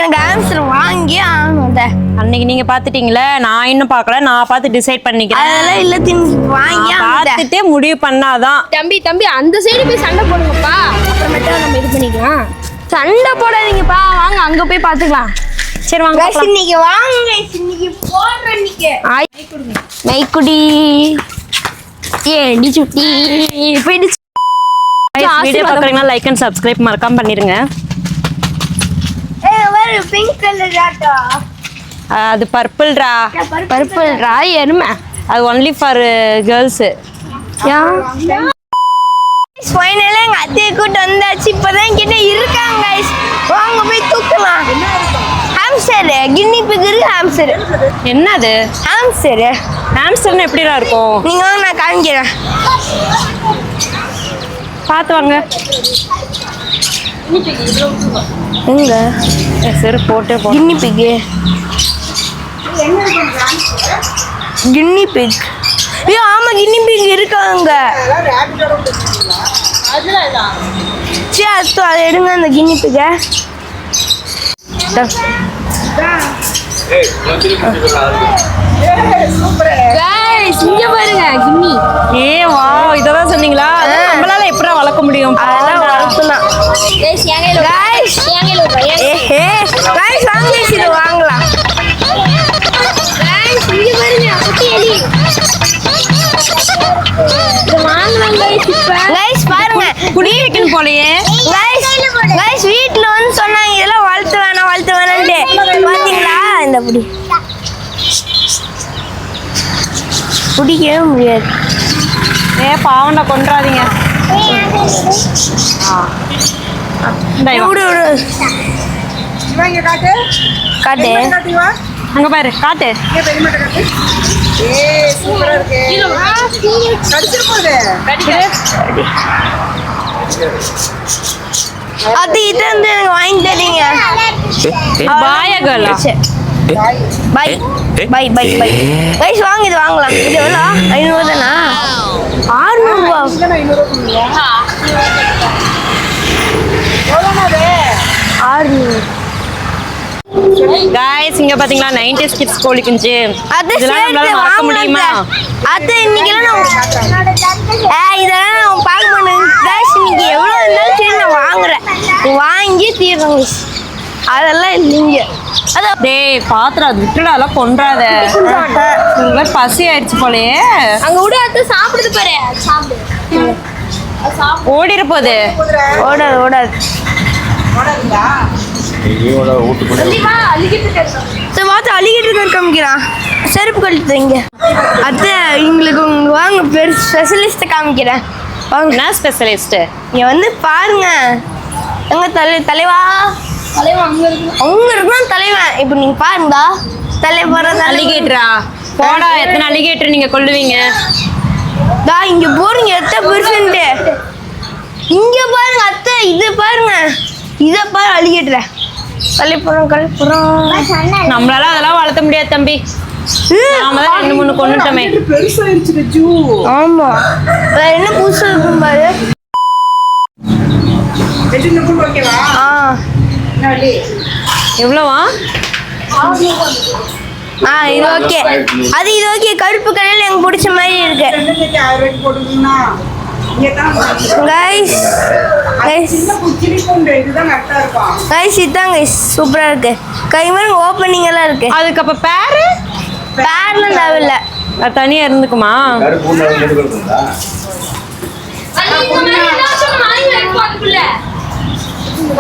எனக்கு ஹாம்ஸ்டர் வாங்கி ஆகணும். அன்னைக்கு நீங்க பாத்துட்டீங்களே, நான் இன்னும் பார்க்கல. நான் பார்த்து டிசைட் பண்ணிக்கிறேன். அதெல்லாம் இல்ல, வாங்கி பார்த்துட்டே முடிவு பண்ணாதான். தம்பி அந்த சைடு போய் சண்டை போடுங்கப்பா, அப்புறமேட்டா நம்ம இது பண்ணிக்கலாம். சண்டை போடாதீங்கப்பா, வாங்க அங்க போய் பாத்துக்கலாம். சரி வாங்க. இன்னைக்கு வாங்க, இன்னைக்கு போடுறேன். இன்னைக்கு மைக்குடி ஏடி சுட்டி போயிடுச்சு. வீடியோ பார்க்குறீங்கன்னா லைக் அண்ட் சப்ஸ்கிரைப் மறக்காம பண்ணிருங்க. பிங்க் கலர் ஆட்டோ, அது பர்பிள்ரா. பர்பிள்ரா எருமை. அது ஒன்லி ஃபார் கேர்ள்ஸ். ஃபைனலா எங்க அத்தையை கூட்டு வந்தாச்சு. இப்பதான் கிட்ட இருக்காங்க. வாங்க போய் தூக்கலாம். ஹாம்ஸ்டர், கின்னி பிக் இருக்கு. ஹாம்ஸ்டர் என்னது? ஹாம்ஸ்டர். ஹாம்ஸ்டர்னா எப்படிடா இருக்கும்? நீங்க வாங்க, நான் காமிக்கிறேன். பார்த்து வாங்க. எங்க சரி போட்டு போ. Guinea pig, guinea pig. ஐயோ ஆமா, கின்னி பிக் இருக்காங்க. சரி அதை எடுங்க, அந்த கின்னி பிக்க. இங்க பாருங்க கின்னி. வா, இதெல்லாம் சொன்னீங்களா? நம்மளால எப்படி வளர்க்க முடியும்? அதெல்லாம் வளர்க்கலாம். வாங்கலாம். பாருங்க, குடிய வைக்கணும் போலயே. வீட்டுல வந்து சொன்னாங்க இதெல்லாம் வளர்த்து வேணான்ட்டு. பாத்தீங்களா, இந்த புடி பிடிக்கவே முடியாது. பாவண்டா, கொன்றாதீங்க. காட்டு அங்க பாரு, காட்டு. அது இது வந்து எனக்கு வாங்கி தரீங்க. பாயா கேர்ளா? Bye bye bye bye guys, வாங்க, இது வாங்கலாம். இது எவ்வளோ? 500 தானா? 600 ரூபா. 600. गाइस இங்க பாத்தீங்களா 90s கிட்ஸ் கோழி குஞ்சு. இதெல்லாம் நம்மளால மறக்க முடியுமா? அது இன்னைக்கெல்லாம் இதெல்லாம் நான் பார்க்க மாட்டேன். गाइस இன்னைக்கு எவ்வளோ இருந்தாலும் சரி நான் வாங்குறேன். வாங்கி தீர்றேன். அதெல்லாம் இல்லைங்க. டேய் பாத்திரம் அது விட்டுடா, அதெல்லாம் கொன்றாத. உங்களுக்கு பசி ஆயிடுச்சு போலயே. அங்க விட அது சாப்பிடுது பாரு, சாப்பிடு. ஓடிர போகுது. ஓடாது ஓடாது. அலிகேட்டர் காமிக்கிறான். செருப்பு கழித்து இங்க அத்தை எங்களுக்கு வாங்க, பெரிய ஸ்பெஷலிஸ்ட் காமிக்கிறேன். என்ன ஸ்பெஷலிஸ்ட்? இங்க வந்து பாருங்க. எங்க தலைவா அவங்க இருக்கான் தலைவன். இப்ப நீங்க பாருங்கடா, தலைவர் அலிகேட்டரா? போடா, எத்தனை அலிகேட்டர் நீங்க கொல்லுவீங்க? இங்க போறீங்க எத்த பெருசுன்ட்டு. இங்க பாருங்க அத்தை, இது பாருங்க, இத பாரு அலிகேட்டர. கலைப்புறம் நம்மளால அதெல்லாம் வளர்த்த முடியாது தம்பி. நாம தான் 2-3 கொன்னுட்டோமே. ஆமா, என்ன புதுசா இருக்கும் பாரு. எவ்வளவா? இது ஓகே. அது இது ஓகே. கருப்பு கலர்ல எனக்கு பிடிச்ச மாதிரி இருக்கு. கைஸ் இதான் கைஸ் சூப்பரா இருக்கு. கை மாதிரி ஓப்பனிங் எல்லாம் இருக்கு. அதுக்கு அப்ப பேர்லாம் தேவையில்ல, அது தனியா இருந்துக்குமா?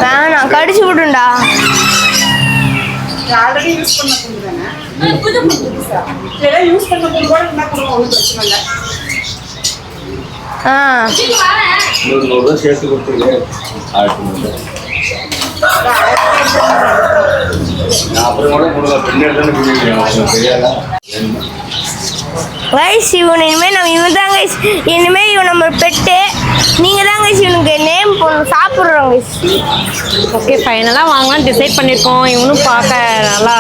வேணாம், கடிச்சு விடுண்டா. கைஸ் இவன் இனிமேல் இவன் தான் கைஸ், இனிமேல் இவன் நம்ம பெட்டு. நீங்கள் தான் கைஸ் இவனுக்கு நேம் போடணும். சாப்பிட்றோம் கைஸ். ஓகே, ஃபைனலாக வாங்கலாம்னு டிசைட் பண்ணியிருக்கோம். இவனும் பார்க்க நல்லா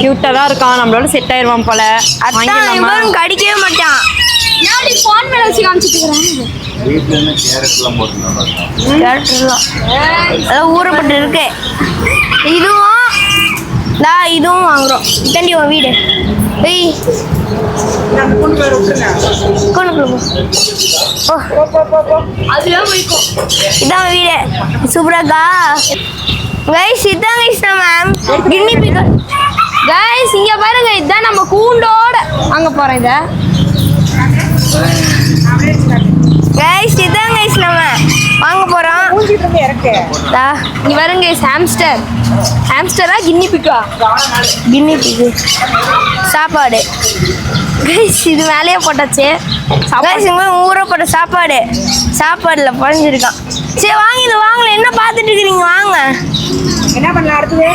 க்யூட்டாக தான் இருக்கான். நம்மளோட செட் ஆயிடுவான் போல. அதான் இவனும் கடிக்கவே மாட்டான். ஃபோன் மேல வச்சு காமிச்சிட்டு இருக்கிறேன். கேரட்லாம் ஊறப்பட்டு இருக்கு. இதுவும் வாங்குறோம். இதாண்டி உன் வீடு. ஏய் கோணுக்குள்ள போ. அதுலாம் போய்க்கும். இதான் வீடு. சூப்பராக்கா. கைஸ் இதான் கைஸ் நம்ம கின்னி பிக். கைஸ் இங்க பாருங்க, இதான் நம்ம கூண்டோட அங்க போறோம். இத கைஸ் இதான் கைஸ் நம்ம வாங்க போறோம். தா இங்க பாருங்க கைஸ், ஹாம்ஸ்டர். ஹாம்ஸ்டரா கின்னி பிக்கா? கின்னி பிக் சாப்பாடு. கைஸ் இது மேலேயே போட்டாச்சு. கைஸ் இங்க ஊற போட்ட சாப்பாடுல குறைஞ்சிருக்கான். சரி வாங்க, இது வாங்கல, என்ன பார்த்துட்டு இருக்கிறீங்க? வாங்க. என்ன பண்ணலாம் அடுத்தது?